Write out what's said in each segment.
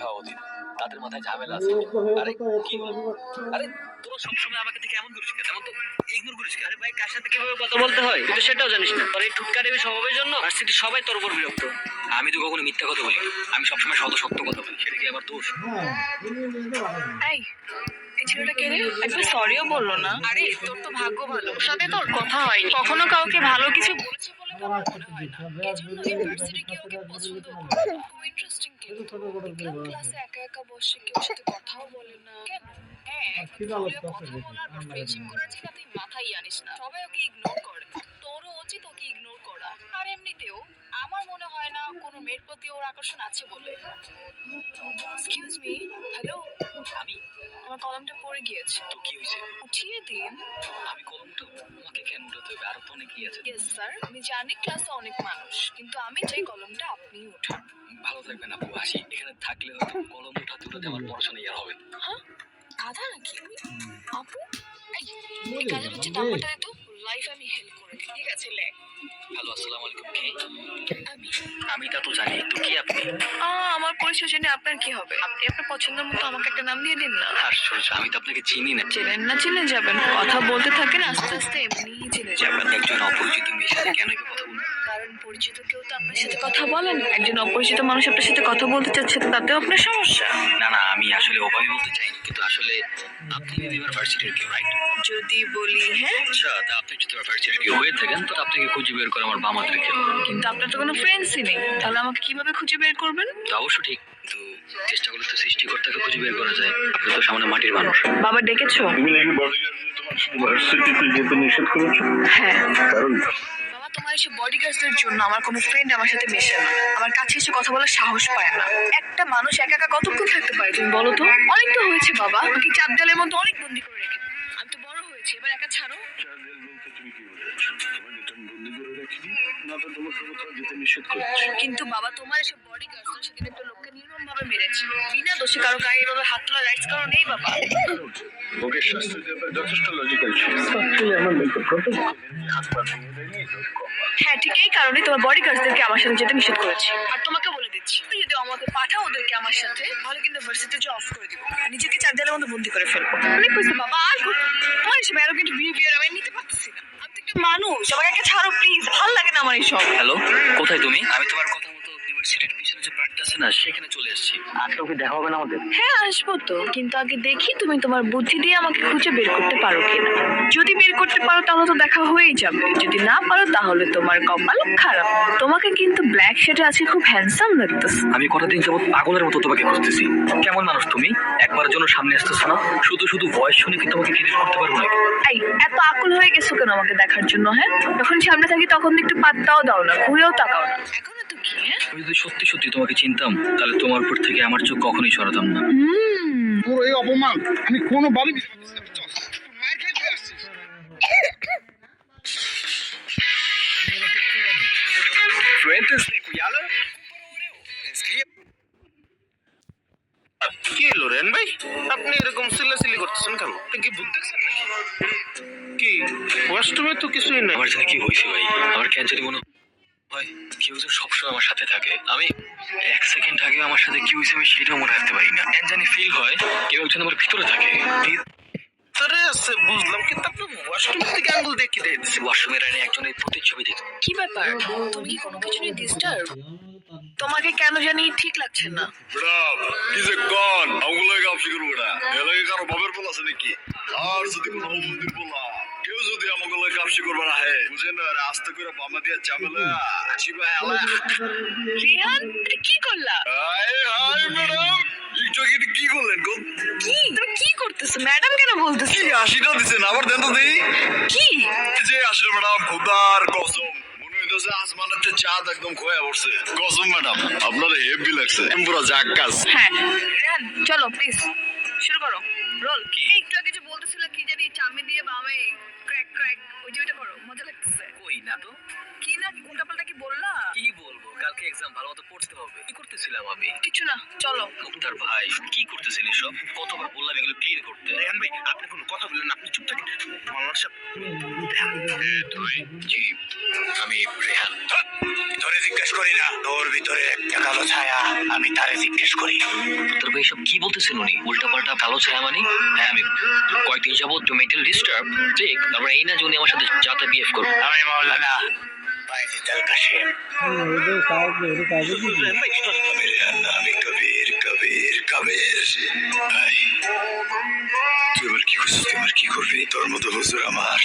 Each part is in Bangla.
খাওয়া উচিত। তাদের মাথায় ঝামেলা আছে। আরে কি হলো? আরে তোরা সবসময় আমাকে দেখে এমন করিস কেন? এমন তো ইগনোর করিস কেন? আরে ভাই, কার সাথে কিভাবে কথা বলতে হয় তুই তো সেটাও জানিস না। তোর এই ঠুটকারেমি স্বভাবের জন্য ভার্সিটি সবাই তোর উপর বিরক্ত। আমি তো কখনো মিথ্যা কথা বলি না। আমি সবসময় সত্য কথা বলি। সেটা কি আমার দোষ? এই এই ছেলেটা কে রে? একবার সরিও বললো না। আরে তোর তো ভাগ্য ভালো, ওর সাথে তোর কথা হয়নি। কখনো কাউকে ভালো কিছু বলেছে বলে তো আমার মনে হয় না। এজন্য ইউনিভার্সিটি কেউ ওকে পছন্দ করে। খুব ইন্টারেস্টিং কিন্তু দেখলাম ক্লাসে একা একা বসে কেউ সাথে কথাও বলে না কেন? হ্যাঁ, ভুলেও কথা বলার বা ফ্রেন্ডশিপ করার জায়গাতেই মাথায় আনিস না। সবাই ওকে ইগনোর করে, তোরও উচিত ওকে ইগনোর করা। আর এমনিতেও আমার মনে হয় না কোনো মেয়ের প্রতি ওর আকর্ষণ আছে বলে। এক্সকিউজ মি, হ্যালো, আমি আমার কলমটা পড়ে গিয়েছে, তো কি হয়েছে? উঠিয়ে দিন। আমি কলম উঠাবো? তোমাকে কেন উঠাতে হবে? আরো তো অনেকেই আছে। ইয়েস স্যার, আমি জানি ক্লাসে অনেক মানুষ, কিন্তু আমি চাই কলমটা আপনিই উঠান। ভালো থাকবেন আপু, আসি। এখানে থাকলে হয়তো কলম উঠাতে আমার পড়াশোনা আর হবে না। হ্যাঁ, আধা নাকি আমি? আপু, এই কাজের হচ্ছে নাম্বারটা দে তো, লাইফ আমি হেল্প করে দিই। ঠিক আছে, লেখ। হ্যালো, আসসালামু আলাইকুম। কে? আমি আমি তা তো জানি, তো কি আপনি? আমার পরিচয় জেনে আপনার কি হবে? আপনি আপনার পছন্দের মতো আমাকে একটা নাম দিয়ে দিন না। আশ্চর্য, আমি তো আপনাকে চিনি না। চেনেন না চিনে যাবেন, কথা বলতে থাকেন, আস্তে আস্তে এমনিই চিনে যাবেন। একজন অপরিচিত মেয়ের সাথে কেন এভাবে কথা বলবো? কারণ পরিচিত কেউ তো আপনার সাথে কথা বলেন, একজন অপরিচিত মানুষ আপনার সাথে কথা বলতে চাচ্ছে, তো তাতেও আপনার সমস্যা। না না, আমি আসলে ওভাবে বলতে চাইনি, কিন্তু আসলে আপনি যদি ইউনিভার্সিটির কেউ, রাইট? যদি বলি হ্যাঁ, আচ্ছা, তা আপনি যদি ইউনিভার্সিটির কেউ হয়ে থাকেন, তো আপনাকে খুঁজে বের করে আমার বাবা মাদের কেউ। কিন্তু আপনার তো কোনো ফ্রেন্ডসই নেই, তাহলে আমাকে কিভাবে খুঁজে বের করবেন? তো অবশ্য ঠিক, কিন্তু চেষ্টা করলে তো সৃষ্টিকর্তাকে খুঁজে বের করা যায়। আপনি তো সামনে মাটির মানুষ। বাবা ডেকেছো? তুমি নাকি বডিগার্ডদের তোমার ইউনিভার্সিটিতে যেতে নিষেধ করেছো? হ্যাঁ। কারণ বাবা, তোমার এসে বডিগার্ডদের জন্য আমার কোনো ফ্রেন্ড আমার সাথে মেশে না, আমার কাছে এসে কথা বলার সাহস পায় না। একটা মানুষ একা একা কতক্ষণ থাকতে পারে তুমি বলো তো? অনেক তো হয়েছে বাবা, আমাকে চাপ দেওয়ালের মধ্যে অনেক বন্দি করে রেখে। আমি তো বড় হয়েছি, এবার একা ছাড়ো। চার্জের বলতে তুমি কি বোঝাচ্ছো? তোমাকে তো আমি বন্দি করে রাখিনি, না তো তোমাকে কোথাও যেতে নিষেধ করেছি। কিন্তু বাবা, তোমার এসে বডিগার্ডরা সেদিন একটা লোককে নির্মম ভাবে মেরেছে, বিনা দোষে কারো গায়ে এভাবে হাত তোলা রাইটস কারো নেই বাবা। ওকে শাস্তি দেওয়াটা যথেষ্ট লজিক্যাল ছিল। অ্যাকচুয়ালি আমার মেয়েকে প্রোটেক্ট হাত পা ভেঙে দেয়নি, লোক কম। হ্যাঁ, ঠিক এই কারণে তোমার বডিগার্ডদেরকে আমার সাথে যেতে নিষেধ করেছি। আর তোমাকে বলে দিচ্ছি, তুই যদি আমাকে পাঠাও ওদেরকে আমার সাথে, তাহলে কিন্তু ভার্সিটি যে অফ করে দিব, আর নিজেকে চারদেয়ালের মধ্যে বন্দি করে ফেলবো। অনেক হয়েছে বাবা, আর তোমার এসব অ্যারোগেন্ট বিহেভিয়ার আমি নিতে পারতেছি না। আমি তো একটা মানুষ, আমাকে একটা ছাড়ো প্লিজ, ভালো লাগে না আমার এইসব। হ্যালো, কোথায় তুমি? আমি তোমার কথা মতো ইউনিভার্সিটির পিছনে যে পার্কটা আছে না, সেখানে চলে এসেছি। আজকে ওকে দেখা হবে না আমাদের? হ্যাঁ, আসবো তো, কিন্তু আগে দেখি তুমি তোমার বুদ্ধি দিয়ে আমাকে খুঁজে বের করতে পারো কিনা। যদি বের করতে পারো তাহলে তো দেখা হয়েই যাবে, যদি না পারো তাহলে তোমার কপাল খারাপ। তোমাকে কিন্তু ব্ল্যাক শার্টে আছে খুব হ্যান্ডসাম লাগতেছে। আমি কটা দিন যাবত পাগলের মতো তোমাকে খুঁজতেছি। কেমন মানুষ তুমি? একবারের জন্য সামনে আসতেছো না? শুধু শুধু ভয়েস শুনে কি তোমাকে ক্রিয়েট করতে পারবো নাকি? এই এত আকুল হয়ে গেছো কেন আমাকে দেখার জন্য? হ্যাঁ, যখন সামনে থাকি তখন তো একটু পাত্তাও দাও না, ঘুরেও তাকাও না। এখন তো কি? হ্যাঁ, আমি যদি সত্যি সত্যি তোমাকে চিনতাম, তাহলে তোমার উপর থেকে আমার চোখ কখনোই সরাতাম না। তোর এই অপমান আমি কোনোভাবে দিতে পারতেছি না, বুঝছস? মায়ের খেয়ে চলে আসছিস। কি হলো রেন ভাই, আপনি এরকম চিল্লাচিল্লি করতেছেন কেন? আপনি কি ভূত দেখছেন নাকি? কি ওয়াশরুমে তো কিছুই নাই। আমার জানি কি হয়েছে ভাই, আমার কেন জানি মনে হয় কেউ যেন সবসময় আমার সাথে থাকে। আমি এক সেকেন্ড আগে আমার সাথে কি হয়েছে আমি সেটাও মনে রাখতে পারি না। কেন জানি ফিল হয় কেউ একজন আমার ভিতরে থাকে। ভিতরে আছে বুঝলাম, কিন্তু আপনি ওয়াশরুমের দিকে আঙ্গুল দিয়ে কি দেখতেছেন? ওয়াশরুমের আইনে একজনের প্রতিচ্ছবি দেখি। কি ব্যাপার? তুমি কি কোনো কিছু নিয়ে ডিস্টার্ব? তোমাকে কেন জানি ঠিক লাগছে না। ব্রাভ, কি যে কন আমগুলো গাপসি করবো না, এলাকা কারো বাবের বল আছে নাকি? আর যদি কোনো মন্দির বলা কেউ যদি আমাগুলো গাপসি করবে না, হে বুঝেন না, আস্তে করে বামা দিয়ে চামেলা চিবা এলা। রিহান, এটা কি করলা? হাই হাই ম্যাডাম, একটু আগে এটা কি করলেন গো? কি তুমি কি করতেছো? ম্যাডাম কেন বলতেছো? কি হাসিটা দিচ্ছেন, আবার দেন তো দেই। কি? এই যে আসলে ম্যাডাম, খোদার কসম মনে হইতেছে আসমানেতে চাঁদ একদম খোয়া পড়ছে। কসম ম্যাডাম, আপনার হেভি লাগছে, পুরো জাক্কাস। হ্যাঁ, রিহান চলো প্লিজ, শুরু করো। রোল। এই একটু আগে যে বলতেছিলা কি জানি, চামি দিয়ে বামে ক্র্যাক ক্র্যাক, ওই যে ওইটা করো, মজা লাগতেছে। কই না তো। কি না, উল্টাপাল্টা কি বললা? কি বলবো, কালকে এক্সাম, ভালো মতো পড়তে হবে। কি করতেছিলাম আমি? কিছু না, চলো। মুক্তার ভাই, কি করতেছিলি সব? কতবার বললাম এগুলো ক্লিয়ার করতে। রেহান ভাই, আপনি কোনো কথা বললেন না, আপনি চুপ থাকেন। মাওলানা সাহেব, তুই জি, আমি রেহান। তোরে জিজ্ঞেস করি না, তোর ভিতরে একটা কালো ছায়া, আমি তারে জিজ্ঞেস করি। এসব কি বলতেছেন উনি? উল্টাপাল্টা কালো ছায়া মানে? হ্যাঁ, আমি কয়েকদিন যাবত মেন্টাল ডিস্টার্ব, ঠিক? তারপরে এই না যে উনি আমার সাথে যাতে বিহেভ করবে। আমি মাওলানা বাইজিদ আল কাশেম। আমি কবির কবির কবির। ভাই তুই এবার কি করছিস? তুই এবার কি করবি? তোর মতো হুজুর আমার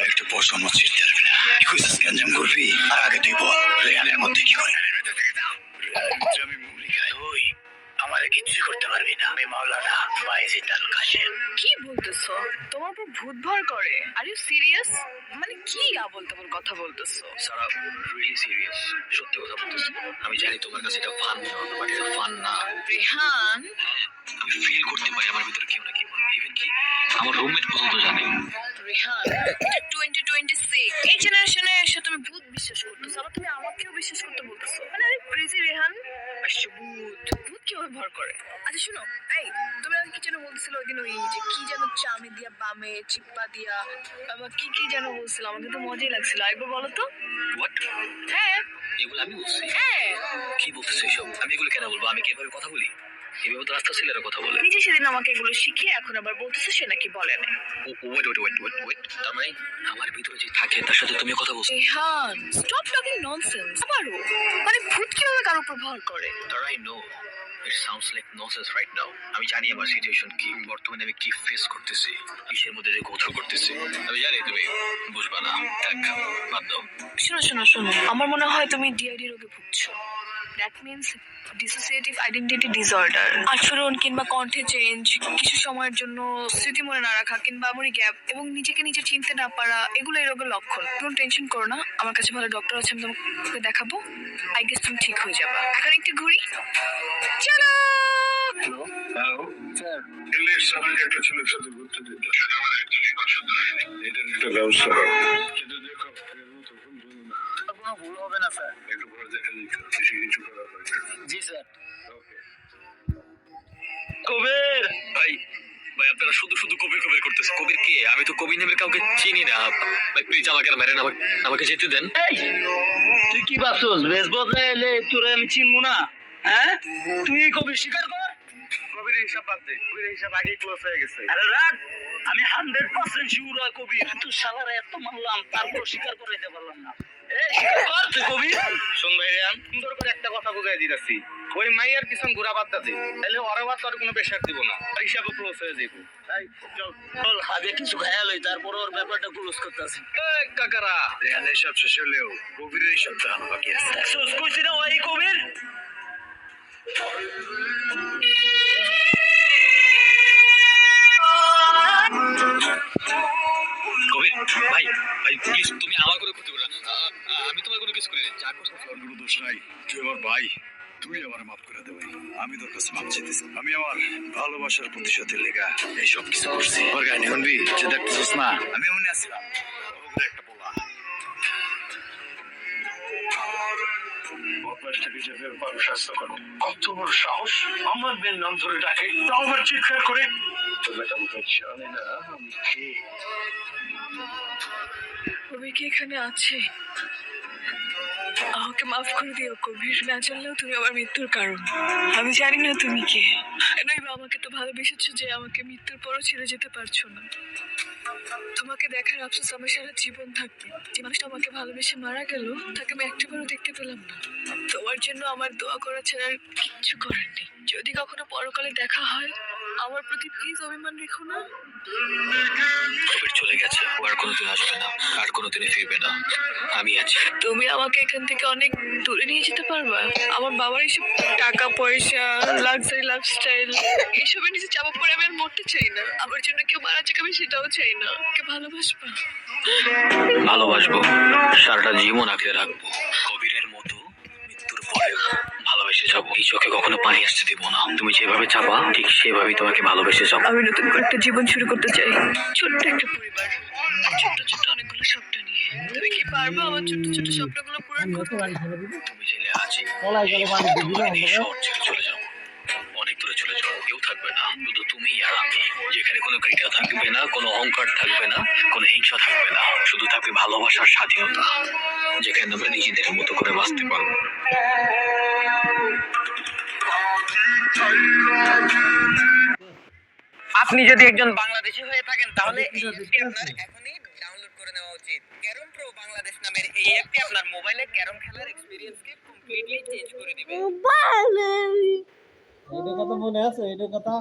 একটা পশম ছিঁড়তে পারবি না। কি করছিস? গ্যাঞ্জাম করবি? আর আগে তুই বল রেহানের মধ্যে কি করে? আমি মুড়ি খাই। তুই আমারে কিচ্ছু করতে পারবি না। আমি মাওলানা বাইজিদ আল কাশেম। কি বলতেছো? তোমার উপর ভূত ভর করে? Are you serious? মানে কি আবল তাবল কথা বলতেছো? সারা রিয়েলি সিরিয়াস, সত্যি কথা বলতেছি। আমি জানি তোমার কাছে এটা ফান মনে হবে, বাট এটা ফান না। রেহান, হ্যাঁ, আমি ফিল করতে পারি আমার ভিতরে কেউ না কেউ, ইভেন কি আমার রুমমেট পর্যন্ত জানে। রেহান, এটা 2026, এই জেনারেশনে এসে তুমি ভূত বিশ্বাস করতেছো, আবার তুমি আমাকেও বিশ্বাস করতে বলতেছো। মানে আরে ক্রেজি রেহান, আসছে ভূত। ভূত কিভাবে ভর করে? আচ্ছা শুনো, এই তুমি আমাকে কি যেন বলছিল ওই দিন, ওই যে কি যেন চামে দিয়া বামে চিপ্পা দিয়া, আবার কি কি যেন বলছিল, আমাকে তো মজাই লাগছিল। একবার বলো তো। হোয়াট? হ্যাঁ এগুলো আমি বলছি? হ্যাঁ, কি বলতেছো এসব? আমি এগুলো কেন বলবো? আমি কি এভাবে কথা বলি? এভাবে তো রাস্তা ছেলেরা কথা বলে। নিজে সেদিন আমাকে এগুলো শিখে এখন আবার বলতেছে সে নাকি বলে না। ওয়েট, তার মানে আমার ভিতরে যে থাকে তার সাথে তুমি কথা বলছো? Rehan, stop talking nonsense. আবারও মানে ভূত কিভাবে কারো উপর ভর করে? তার I know it sounds like nonsense right now. আমি জানি আমার সিচুয়েশন কি, বর্তমানে আমি কি ফেস করতেছি, কিসের মধ্যে দিয়ে গোথ্রু করতেছি। আমি জানি তুমি বুঝবা না, থাক বাদ দাও। শোনো শোনো শোনো, আমার মনে হয় তুমি ডিআইডি রোগে ভুগছো। That means dissociative identity disorder. আচরণ কিংবা কণ্ঠে চেঞ্জ, কিছু সময়ের জন্য স্মৃতি মনে না রাখা কিংবা মেমরি গ্যাপ এবং নিজেকে নিজে চিনতে না পারা, এগুলো এই রোগের লক্ষণ। কোনো টেনশন করো না, আমার কাছে ভালো ডক্টর আছে, আমি তোমাকে দেখাবো। আই গেস তুমি ঠিক হয়ে যাবে। এখন একটু ঘুরি, চলো। হ্যালো স্যার, দিল্লির সামনে একটা ছেলের সাথে ঘুরতে দিতে সেটা আমার একজনই পছন্দ হয়নি। এটার একটা ব্যবস্থা করো। কিন্তু দেখো কোনো ভুল হবে না স্যার। একটু ঘরে দেখা দেখো কিছু কিছু করার দরকার। জি স্যার। ওকে কবির ভাই, ভাই আপনারা শুধু শুধু কবির কবির করতেছে। কবির কে? আমি তো কবির নামের কাউকে চিনি না। ভাই প্লিজ আমাকে আর মেরেন, আমাকে যেতে দেন। এই তুই কি ভাবছস বেশ বদলে এলে তোরে আমি চিনবো না? হ্যাঁ, তুই কবি স্বীকার কর। কবির হিসাব বাদ দে, কবির হিসাব আগেই ক্লোজ হয়ে গেছে। আরে রাখ, আমি 100% শিওর হয় কবির। তুই শালারা এত মানলাম, তারপর স্বীকার করাইতে পারলাম না। এই স্বীকার কর তুই কবির। শোন ভাই রিয়ান, সুন্দর করে একটা কথা বুঝাই দিতেছি, ওই মাইয়ার পিছন ঘোরা বাদ দে, তাহলে ওরা বাদ তোর কোনো প্রেশার দিব না, আর হিসাবও ক্লোজ হয়ে যাবো। তাই চল। চল আগে কিছু খেয়াল হই, তারপর ওর ব্যাপারটা ক্লোজ করতেছি। এই কাকারা, রেহানের সব শেষ হলেও কবিরের সব দাম বাকি আছে। দেখছস কইছি না ওই কবির। কবির ভাই, ভাই প্লিজ তুমি আমার কোনো ক্ষতি করো না। আমি তোমার কোনো কিছু করি না, যা করছো তোর কোনো দোষ নাই, তুই আমার ভাই, তুই আমার মাফ করে দে ভাই। আমি তোর কাছে মাফ চাইতেছি। আমি আমার ভালোবাসার প্রতিশোধের লেগা এই সব কিছু করছি। ওর গায়ে শুনবি যে দেখতেছিস না, আমি এমনি আসছিলাম ওদের একটা বলা কত বড় সাহস, আমার মেয়ের নাম ধরে ডাকে, তাও আবার চিৎকার করে। জানি না আমি কে। কবির কি এখানে আছে? আমাকে মাফ করে দিও কবির, না জানলেও তুমি আমার মৃত্যুর কারণ। আমি জানি না তুমি কে, নইবা আমাকে তো ভালোবেসেছো যে আমাকে মৃত্যুর পরও ছেড়ে যেতে পারছো না। তোমাকে দেখার আফসোস আমার সারা জীবন থাকবে। যে মানুষটা আমাকে ভালোবেসে মারা গেল, তাকে আমি একটাবারও দেখতে পেলাম না। তোমার জন্য আমার দোয়া করা ছাড়া আর কিচ্ছু করার নেই। যদি কখনো পরকালে দেখা হয়, আমার প্রতি প্লিজ অভিমান রেখো না। কবির চলে গেছে, ও আর কোনোদিন আসবে না, আর কোনোদিনই ফিরবে না। আমি আছি। তুমি আমাকে এখান থেকে অনেক দূরে নিয়ে যেতে পারবা? আমার বাবার এইসব টাকা পয়সা, লাক্সারি লাইফস্টাইল, এসবের নিচে চাপা পড়ে আমি আর মরতে চাই না। আমার জন্য কেউ মারা যাক আমি সেটাও চাই না। কে ভালোবাসবা? ভালোবাসবো, সারাটা জীবন আঁকড়ে রাখবো। কবিরের মতো মৃত্যুর পরেও ভালোবেসে যাবো। এই চোখে কখনো পানি আসতে দিব না। তুমি যেভাবে চাবা ঠিক সেভাবেই তোমাকে ভালোবেসে যাবো। আমি নতুন করে একটা জীবন শুরু করতে চাই, ছোট্ট একটা পরিবার, ছোট্ট ছোট্ট অনেকগুলো স্বপ্ন নিয়ে। তুমি কি পারবো আমার ছোট্ট ছোট্ট স্বপ্নগুলো পূরণ করতে? তুমি ছেলে আছি, তোমাকে নিয়ে শহর ছেড়ে চলে যাবো, অনেক দূরে চলে যাবো। কেউ থাকবে না, শুধু তুমি আর আমি। যেখানে কোনো ক্রীড়া থাকবে না, কোনো অহংকার থাকবে না, কোনো হিংসা থাকবে না, শুধু থাকবে ভালোবাসার স্বাধীনতা, যেখানে আমরা নিজেদের মতো করে বাঁচতে পারবো। আপনি যদি একজন বাংলাদেশী হয়ে থাকেন তাহলে এই অ্যাপটি আপনার এখনই ডাউনলোড করে নেওয়া উচিত। ক্যারম প্রো বাংলাদেশ নামের এই অ্যাপটি আপনার মোবাইলে ক্যারম খেলার এক্সপেরিয়েন্সকে কমপ্লিটলি চেঞ্জ করে দিবে। এটা কথা মনে আছে, এটা কথা